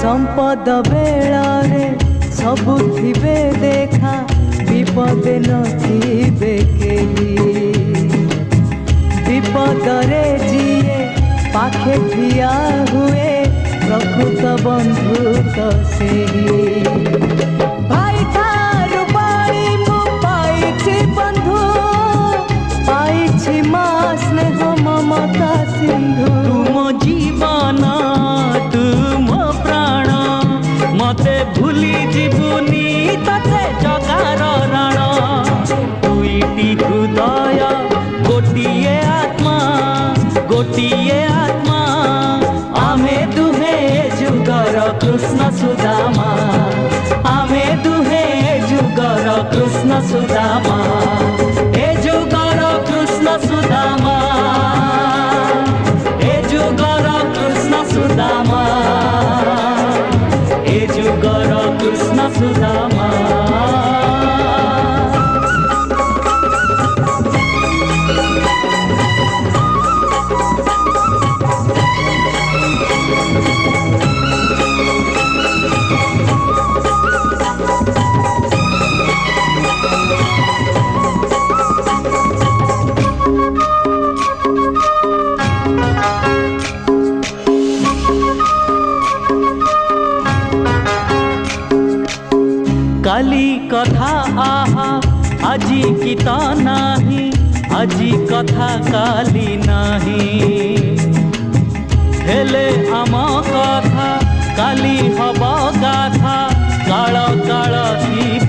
संपद बेलारे सबु थिबे देखा विपदे नथिबे केही विपदरे जिए पाखे ठिया हुए प्रकृत बंधु तो सेही भाई थारु बाणी मु पाइछि बंधु पाइछि मा स्नेह ममता सिंधु तुम जीवन तुम प्राण मते भूली जीवनी तते जगार राण दुईटी हृदय गोटिए आत्मा आमे दुहे जुगर कृष्ण सुदामा आमे दुहे जुगर कृष्ण सुदामा ए जुगर कृष्ण सुदामा ए जुगर कृष्ण सुदामा ए जुगर कृष्ण सुदामा काली कथा आहा आजी गीता नाही आजी कथा काली नाही हेले आम कथा काली हब गाथा काल काल थी